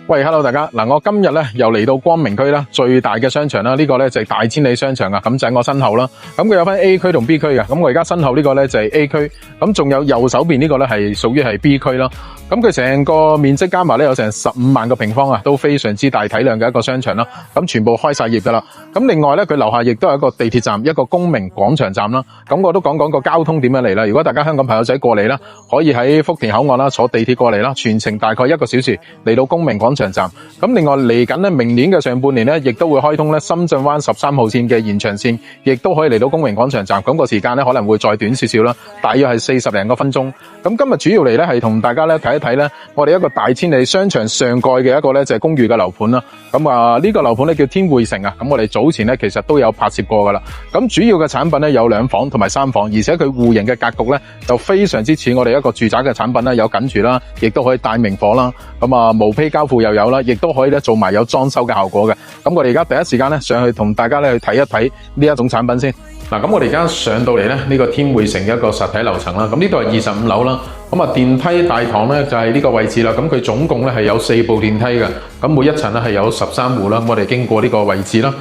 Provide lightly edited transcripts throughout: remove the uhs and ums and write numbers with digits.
喂 ，hello 大家，我今日咧又嚟到光明區啦，最大嘅商場啦，呢個咧就係大千里商場啊，咁就喺我身後啦。咁佢有分 A 區同 B 區嘅，咁我而家身後呢個咧就係 A 區，咁仲有右手邊呢個咧係屬於係 B 區啦。咁佢成個面積加埋咧有成15萬個平方啊，都非常之大體量嘅一個商場啦。咁全部開晒業噶啦。咁另外咧，佢樓下亦都有一個地鐵站，一個公明廣場站啦。咁我都講個交通點樣嚟啦。如果大家香港朋友仔過嚟啦，可以喺福田口岸啦坐地鐵過嚟啦，全程大概1個小時嚟到公明廣場站。咁另外嚟緊咧，明年嘅上半年咧，亦都會開通咧深圳灣13號線嘅延長線，亦都可以嚟到公明廣場站。咁個時間咧可能會再短少少啦，大約係40零個分鐘。咁今日主要嚟咧係同大家咧睇一睇咧，我哋一個大千里商場上蓋嘅一個咧就係公寓嘅樓盤啦。咁呢個樓盤咧叫天匯城啊。咁我哋早前咧其實都有拍攝過噶啦。咁主要嘅產品咧有2房同埋3房，而且佢戶型嘅格局咧就非常之似我哋一個住宅嘅產品啦，有緊住啦，亦都可以帶明火啦。咁無坯交付又有啦，亦都可以咧做埋有裝修嘅效果嘅。咁我哋而家第一時間咧上去同大家咧去睇一睇呢一種產品先。咁我哋而家上到嚟咧呢個天匯城嘅一個實體樓層啦。咁呢度係25樓啦。電梯大堂咧就係呢個位置啦。咁佢總共咧係有4部電梯嘅。咁每一層咧係有13戶啦。我哋經過呢個位置啦，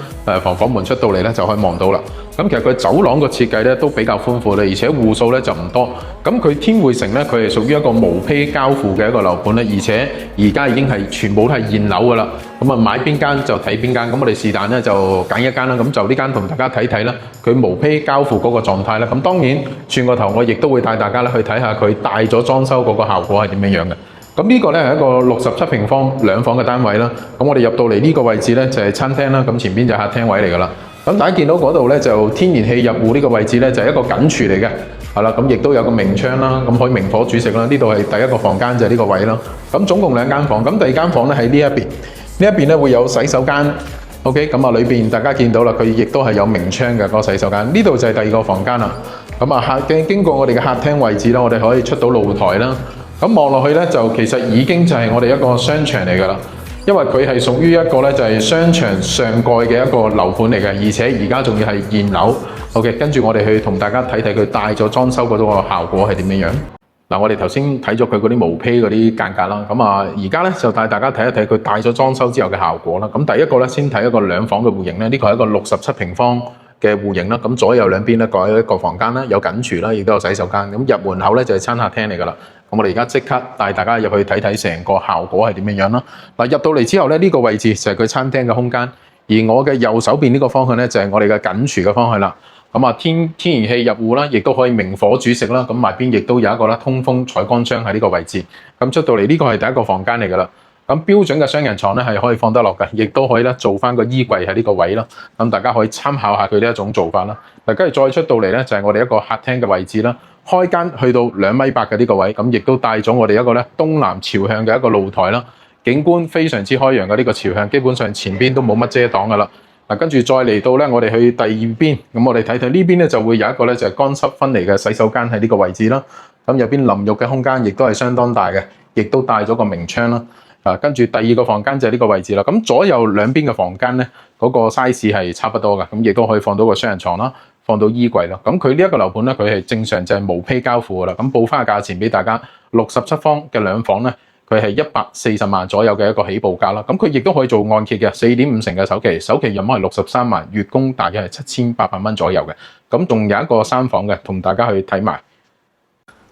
房門出到嚟咧就可以望到啦。咁其實佢走廊個設計咧都比較寬闊啦，而且戶數咧就唔多。咁佢天匯城咧，佢係屬於一個無坯交付嘅一個樓盤咧，而且而家已經係全部都係現樓噶啦。買邊間就睇邊間。咁我哋是但咧就揀一間啦。咁就呢間同大家睇睇啦，佢無坯交付嗰個狀態啦。咁當然轉個頭我亦都會帶大家咧去睇下佢大咗裝修嗰個效果係點樣樣嘅。咁呢個咧係一個67平方2房嘅單位啦。咁我哋入到嚟呢個位置咧就係餐廳啦。咁前邊就係客廳位嚟噶啦。咁大家見到嗰度咧就天然氣入戶呢個位置咧就係一個緊廚嚟嘅，係啦。咁亦都有個明窗啦，咁可以明火煮食啦。呢度係第一個房間就係呢個位啦。咁總共2間房，咁第2間房咧喺呢一邊，呢一邊咧會有洗手間。OK， 咁裏邊大家見到啦，佢亦都係有明窗嘅嗰個洗手間。呢度就係第2個房間啦。咁經過我哋嘅客廳位置啦，我哋可以出到露台啦。咁望落去咧就其實已經就係我哋一個商場嚟㗎啦。因為佢係屬於一個咧就係商場上蓋嘅一個樓盤嚟嘅，而且而家仲要係現樓。OK， 跟住我哋去同大家睇睇佢帶咗裝修嗰個效果係點樣樣。我哋頭先睇咗佢嗰啲無坯嗰啲間隔啦，而家咧就帶大家睇一睇佢帶咗裝修之後嘅效果啦。咁第一個咧先睇一個2房嘅戶型咧，呢個係一個67平方嘅戶型啦。咁左右兩邊咧各有一個房間啦，有緊廚啦，亦都有洗手間。咁入門口咧就係餐客廳嚟㗎啦。咁我哋而家即刻帶大家入去睇睇成個效果係點樣樣啦。入到嚟之後咧，呢個位置就係佢餐廳嘅空間，而我嘅右手邊呢個方向咧就係我哋嘅緊廚嘅方向啦。天然氣入戶啦，亦都可以明火煮食啦。咁埋邊亦都有一個通風採光窗喺呢個位置。咁出到嚟呢個係第一個房間嚟㗎啦。咁標準嘅雙人床咧係可以放得落嘅，亦都可以咧做翻個衣櫃喺呢個位啦。咁大家可以參考下佢呢一種做法啦。跟住再出到嚟咧就係我哋一個客廳嘅位置啦。開間去到2.8米嘅呢個位，咁亦都帶咗我哋一個咧東南朝向嘅一個露台啦。景觀非常之開揚嘅呢個朝向，基本上前邊都冇乜遮擋㗎啦。跟住再嚟到咧，我哋去第2邊，咁我哋睇睇呢邊咧就會有一個咧就係乾濕分離嘅洗手間喺呢個位置啦。咁入邊淋浴嘅空間亦都係相當大嘅，亦都帶咗個明窗啦。跟住第2個房間就係呢個位置啦。咁左右兩邊嘅房間咧，嗰個 size 係差不多嘅，咁亦都可以放到個雙人床啦，放到衣櫃啦。咁佢呢一個樓盤咧，佢係正常就係無坯交付㗎啦。咁報翻個價錢俾大家，67方嘅2房咧，佢係140萬左右嘅一個起步價啦。咁佢亦都可以做按揭嘅，4.5成嘅首期，首期入碼係63萬，月供大約係7800蚊左右嘅。咁仲有一個3房嘅，同大家去睇埋。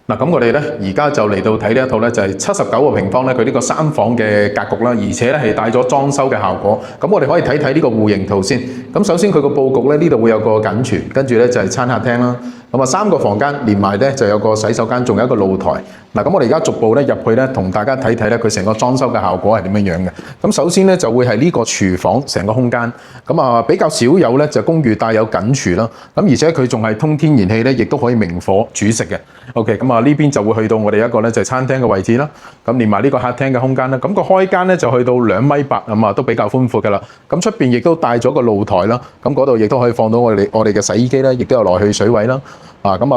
咁我哋咧而家就嚟到睇呢一套咧，就係79個平方咧，佢呢個3房嘅格局啦，而且咧係帶咗裝修嘅效果。咁我哋可以睇睇呢個戶型圖先。咁首先佢個佈局咧，呢度會有個緊廚，跟住咧就係餐客廳啦。3個房間連埋咧就有個洗手間，仲有一個露台。咁我哋而家逐步咧入去咧，同大家睇睇咧佢成個裝修嘅效果係點樣樣嘅。咁首先咧就會係呢個廚房成個空間。比較少有咧就公寓帶有緊廚啦。而且佢仲係通天然氣咧，亦都可以明火煮食嘅。OK， 呢邊就會去到我哋一個咧就係餐廳嘅位置啦。咁連埋呢個客廳嘅空間啦。咁個開間咧就去到2.8米咁啊，都比較寬闊㗎啦。咁出邊亦都帶咗個露台啦。咁嗰度亦都可以放到我哋嘅洗衣機啦，亦都有來去水位啦。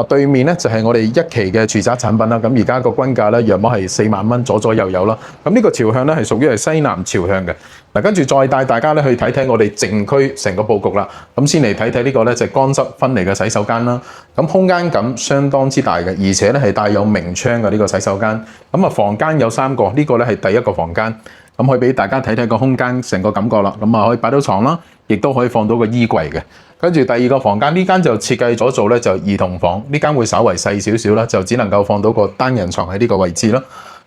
對面咧就係我哋1期嘅住宅產品啦。咁而家個均價咧約莫係4萬蚊左右啦。咁呢個朝向咧係屬於係西南朝向嘅。跟住再帶大家咧去睇睇我哋靜區成個佈局啦。咁先嚟睇睇呢個咧就係乾濕分離嘅洗手間啦。咁空間感相當之大嘅，而且咧係帶有明窗嘅呢個洗手間。房間有3個，呢個咧係第1個房間。咁可以俾大家睇睇個空間成個感覺啦。咁啊可以擺到床啦，亦都可以放到個衣櫃嘅。跟住第二個房間呢間就設計咗做咧就兒童房，呢間會稍為細少少啦，就只能夠放到個單人床喺呢個位置啦。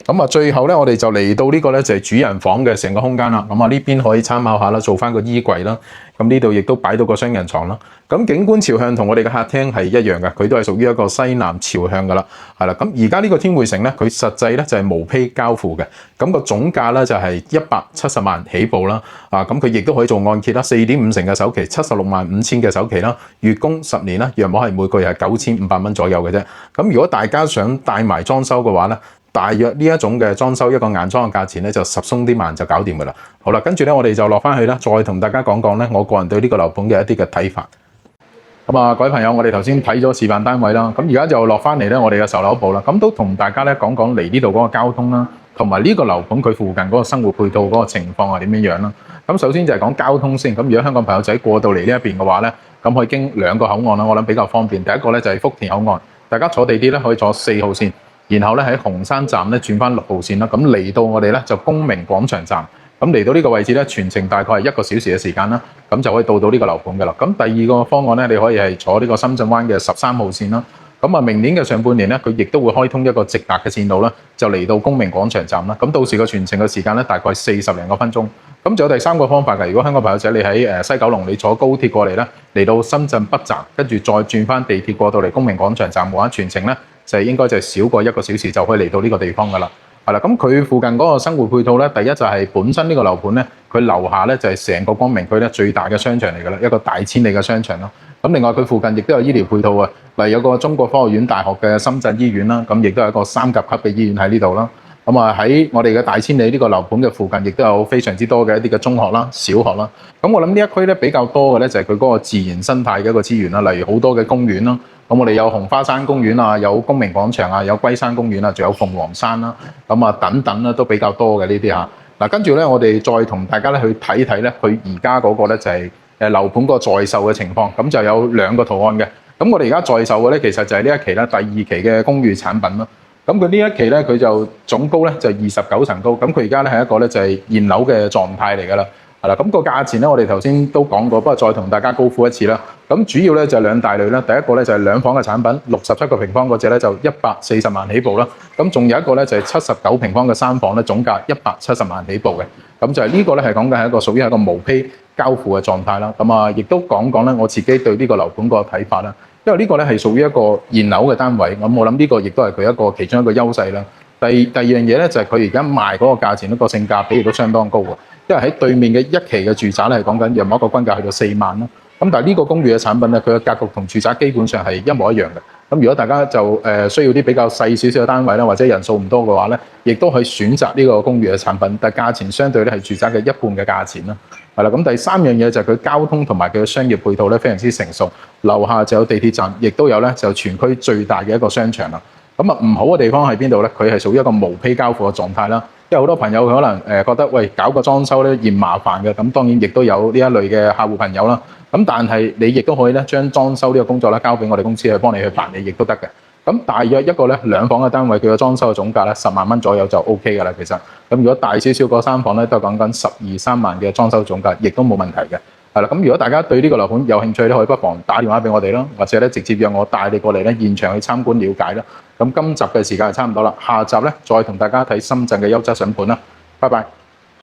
咁啊最後咧我哋就嚟到呢個咧就係主人房嘅成個空間啦。咁啊呢邊可以參考下啦，做翻個衣櫃啦。咁呢度亦都擺到個雙人床啦。咁景觀朝向同我哋嘅客廳係一樣嘅，佢都係屬於一個西南朝向噶啦，係啦。咁而家呢個天匯城咧，佢實際咧就係無坯交付嘅，咁個總價咧就係170萬起步啦。咁佢亦都可以做按揭啦，4.5成嘅首期，76萬5千嘅首期啦，月供10年啦，約莫係每個月係9500蚊左右嘅啫。咁如果大家想帶埋裝修嘅話咧，大約呢一種嘅裝修一個硬裝嘅價錢咧就10鬆啲萬就搞掂噶啦。好啦，跟住咧我哋就落翻去啦，再同大家講講咧我個人對呢個樓盤嘅一啲嘅睇法。咁啊，各位朋友，我哋頭先睇咗示範單位啦，咁而家就落翻嚟咧，我哋嘅售樓部啦，咁都同大家咧講講嚟呢度嗰個交通啦，同埋呢個樓盤佢附近嗰個生活配套嗰個情況係點樣樣啦。咁首先就係講交通先，咁如果香港朋友仔過到嚟呢一邊嘅話咧，咁可以經2個口岸啦，我諗比較方便。第一個咧就係福田口岸，大家坐地鐵咧可以坐4號線，然後咧喺紅山站咧轉翻6號線啦，咁嚟到我哋咧就公明廣場站。咁嚟到呢個位置咧，全程大概係1個小時嘅時間啦，咁就可以到呢個樓盤嘅啦。咁第二個方案咧，你可以係坐呢個深圳灣嘅13號線啦。咁啊，明年嘅上半年咧，佢亦都會開通一個直達嘅線路啦，就嚟到公明廣場站啦。咁到時個全程嘅時間咧，大概40零個分鐘。咁仲有第三個方法嘅，如果香港朋友仔你喺西九龍，你坐高鐵過嚟咧，嚟到深圳北站，跟住再轉翻地鐵過到嚟公明廣場站嘅話，全程咧就應該就少過1個小時就可以嚟到呢個地方噶啦。係啦，咁佢附近嗰個生活配套咧，第一就係本身呢個樓盤咧，佢樓下咧就係成個光明區咧最大嘅商場嚟㗎啦，一個大千里嘅商場咯。咁另外佢附近亦都有醫療配套啊，例如有個中國科學院大學嘅深圳醫院啦，咁亦都係一個3甲級嘅醫院喺呢度啦。咁啊喺我哋嘅大千里呢個樓盤嘅附近，亦都有非常之多嘅一啲嘅中學啦、小學啦。咁我諗呢一區咧比較多嘅咧就係佢嗰個自然生態嘅一個資源啦，例如好多嘅公園啦。咁我哋有紅花山公園啊，有公明廣場啊，有龜山公園啊，仲有鳳凰山啦，咁啊等等啦，都比較多嘅呢啲嚇。嗱，跟住咧，我哋再同大家咧去睇睇咧，佢而家嗰個咧就係樓盤個在售嘅情況，咁就有2個圖案嘅。咁我哋而家在售嘅咧，其實就係呢一期咧第2期嘅公寓產品啦。咁佢呢一期咧，佢就總高咧就29層高，咁佢而家咧係一個咧就係現樓嘅狀態嚟㗎啦。係啦，咁個價錢咧，我哋頭先都講過，不過再同大家高呼一次啦。咁主要咧就2大類啦，第一個咧就係2房嘅產品，67個平方嗰隻咧就140萬起步啦。咁仲有一個咧就係79平方嘅3房咧，總價170萬起步嘅。咁就係呢個咧係講緊係一個屬於一個無坯交付嘅狀態啦。咁啊，亦都講講咧我自己對呢個樓盤個睇法啦。因為呢個咧係屬於一個現樓嘅單位，咁我諗呢個亦都係佢一個其中一個優勢啦。第二樣嘢咧就係佢而家賣嗰個價錢，個性價比亦都相當高嘅。因為喺對面嘅1期嘅住宅咧係講緊約莫一個均價去到4萬啦。咁但係呢個公寓嘅產品咧，佢嘅格局同住宅基本上係一模一樣嘅。咁如果大家就需要啲比較細少少嘅單位啦，或者人數唔多嘅話咧，亦都可以選擇呢個公寓嘅產品，但係價錢相對咧係住宅嘅1半嘅價錢啦。係啦，咁第3樣嘢就係佢交通同埋佢嘅商業配套咧非常之成熟，樓下就有地鐵站，亦都有咧就全區最大嘅一個商場啦。咁啊唔好嘅地方喺邊度咧？佢係屬於一個無坯交付嘅狀態啦。因為好多朋友可能覺得喂搞個裝修咧嫌麻煩嘅，咁當然亦都有呢一類嘅客戶朋友啦。咁但係你亦都可以咧將裝修呢個工作咧交俾我哋公司去幫你去辦理，亦都得嘅。咁大約一個咧2房嘅單位，佢嘅裝修嘅總價咧10萬蚊左右就 OK 㗎啦。其實咁如果大少少個3房咧都係講緊12-13萬嘅裝修總價，亦都冇問題嘅。係啦，咁如果大家對呢個樓盤有興趣咧，可以不妨打電話俾我哋啦，或者咧直接約我帶你過嚟咧現場去參觀了解啦。咁今集嘅時間就差唔多啦，下集咧再同大家睇深圳嘅優質筍盤啦，拜拜。